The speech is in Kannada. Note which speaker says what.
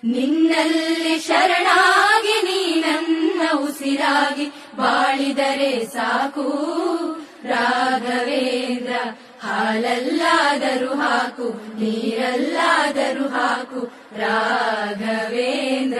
Speaker 1: ನಿನ್ನಲ್ಲಿ ಶರಣಾಗಿ ನೀ ನನ್ನ ಉಸಿರಾಗಿ ಬಾಳಿದರೆ ಸಾಕು ರಾಘವೇಂದ್ರ. ಹಾಲಲ್ಲಾದರೂ ಹಾಕು, ನೀರಲ್ಲಾದರೂ ಹಾಕು ರಾಘವೇಂದ್ರ.